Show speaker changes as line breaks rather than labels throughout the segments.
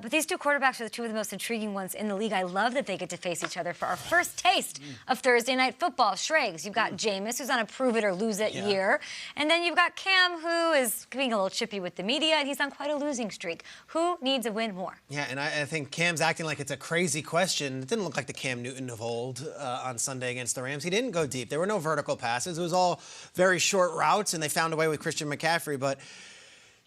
But these two quarterbacks are two of the most intriguing ones in the league. I love that they get to face each other for our first taste of Thursday Night Football. Schrags, you've got Jameis, who's on a prove-it-or-lose-it year. And then you've got Cam, who is being a little chippy with the media, and he's on quite a losing streak. Who needs a win more?
Yeah, and I think Cam's acting like it's a crazy question. It didn't look like the Cam Newton of old on Sunday against the Rams. He didn't go deep. There were no vertical passes. It was all very short routes, and they found a way with Christian McCaffrey. But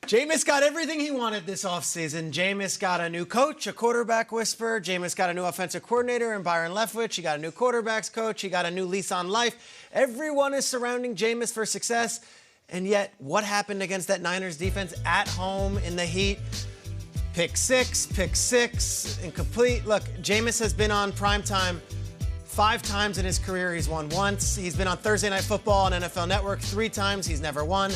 Jameis got everything he wanted this offseason. Jameis got a new coach, a quarterback whisperer. Jameis got a new offensive coordinator in Byron Leftwich. He got a new quarterbacks coach. He got a new lease on life. Everyone is surrounding Jameis for success. And yet, what happened against that Niners defense at home in the heat? Pick six, incomplete. Look, Jameis has been on primetime 5 times in his career. He's won once. He's been on Thursday Night Football on NFL Network 3 times. He's never won.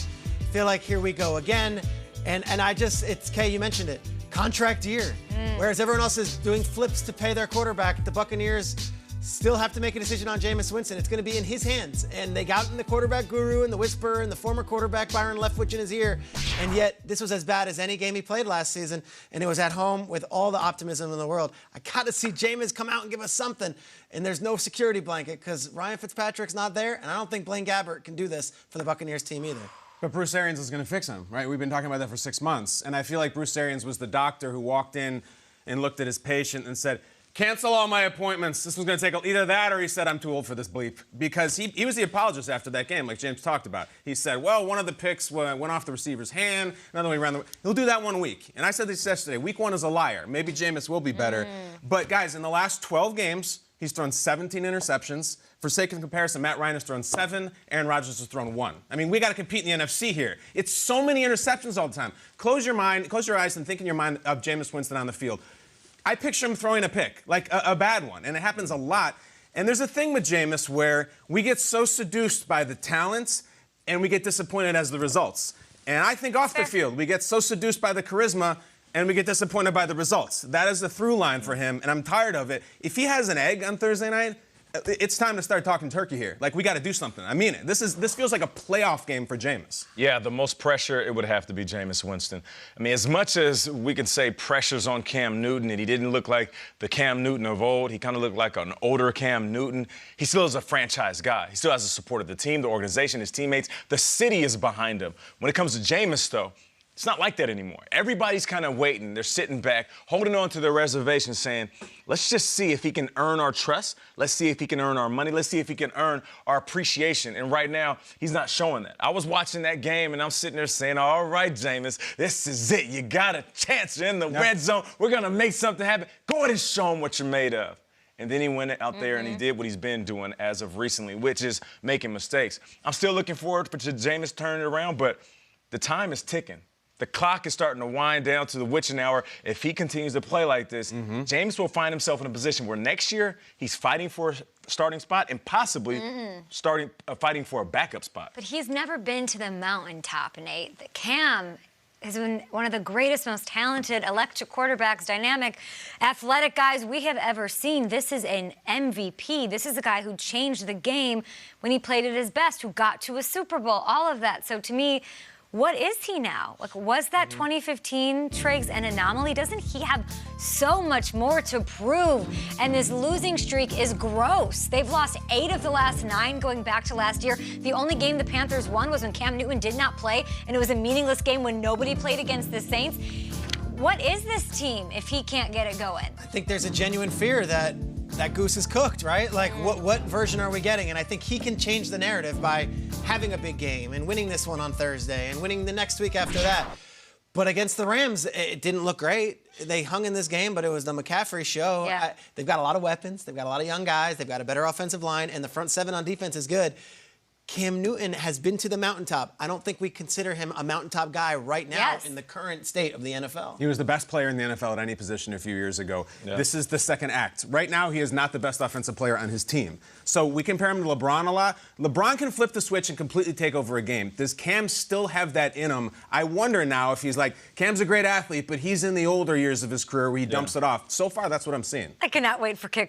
Feel like here we go again. And I just, it's, Kay, you mentioned it, contract year. Whereas everyone else is doing flips to pay their quarterback, the Buccaneers still have to make a decision on Jameis Winston. It's going to be in his hands. And they got in the quarterback guru and the whisperer and the former quarterback Byron Leftwich in his ear. And yet this was as bad as any game he played last season. And it was at home with all the optimism in the world. I got to see Jameis come out and give us something. And there's no security blanket because Ryan Fitzpatrick's not there. And I don't think Blaine Gabbert can do this for the Buccaneers team either.
But Bruce Arians is going to fix him, right? We've been talking about that for 6 months. And I feel like Bruce Arians was the doctor who walked in and looked at his patient and said, cancel all my appointments. This was going to take either that or he said, I'm too old for this bleep. Because he was the apologist after that game, like James talked about. He said, well, one of the picks went off the receiver's hand. Another one ran the... He'll do that 1 week. And I said this yesterday. Week 1 is a liar. Maybe Jameis will be better. But, guys, in the last 12 games, he's thrown 17 interceptions. For sake of comparison, Matt Ryan has thrown 7, Aaron Rodgers has thrown 1. I mean, we got to compete in the NFC here. It's so many interceptions all the time. Close your eyes and think in your mind of Jameis Winston on the field. I picture him throwing a pick, like a bad one, and it happens a lot. And there's a thing with Jameis where we get so seduced by the talents and we get disappointed as the results. And I think off the field, we get so seduced by the charisma and we get disappointed by the results. That is the through line for him, and I'm tired of it. If he has an egg on Thursday night, it's time to start talking turkey here. Like, we got to do something. I mean it. This feels like a playoff game for Jameis.
Yeah, the most pressure, it would have to be Jameis Winston. I mean, as much as we can say pressure's on Cam Newton, and he didn't look like the Cam Newton of old, he kind of looked like an older Cam Newton. He still is a franchise guy. He still has the support of the team, the organization, his teammates. The city is behind him. When it comes to Jameis, though, it's not like that anymore. Everybody's kind of waiting. They're sitting back, holding on to their reservation, saying, let's just see if he can earn our trust. Let's see if he can earn our money. Let's see if he can earn our appreciation. And right now, he's not showing that. I was watching that game, and I'm sitting there saying, all right, Jameis, this is it. You got a chance. You're in the red zone. We're going to make something happen. Go ahead and show him what you're made of. And then he went out there and he did what he's been doing as of recently, which is making mistakes. I'm still looking forward to Jameis turning it around, but the time is ticking. The clock is starting to wind down to the witching hour. If he continues to play like this, Jameis will find himself in a position where next year he's fighting for a starting spot and possibly fighting for a backup spot.
But he's never been to the mountaintop, Nate. Cam has been one of the greatest, most talented, electric quarterbacks, dynamic, athletic guys we have ever seen. This is an MVP. This is a guy who changed the game when he played at his best, who got to a Super Bowl, all of that. So to me, what is he now? Like, was that 2015 Triggs an anomaly? Doesn't he have so much more to prove? And this losing streak is gross. They've lost 8 of the last 9 going back to last year. The only game the Panthers won was when Cam Newton did not play, and it was a meaningless game when nobody played against the Saints. What is this team if he can't get it going?
I think there's a genuine fear that goose is cooked, right? Like, what version are we getting? And I think he can change the narrative by having a big game and winning this one on Thursday and winning the next week after that. But against the Rams, it didn't look great. They hung in this game, but it was the McCaffrey show.
Yeah.
They've got a lot of weapons. They've got a lot of young guys. They've got a better offensive line, and the front 7 on defense is good. Cam Newton has been to the mountaintop. I don't think we consider him a mountaintop guy right now in the current state of the NFL.
He was the best player in the NFL at any position a few years ago. Yeah. This is the second act. Right now, he is not the best offensive player on his team. So we compare him to LeBron a lot. LeBron can flip the switch and completely take over a game. Does Cam still have that in him? I wonder now if he's like, Cam's a great athlete, but he's in the older years of his career where he dumps it off. So far, that's what I'm seeing.
I cannot wait for kickoff.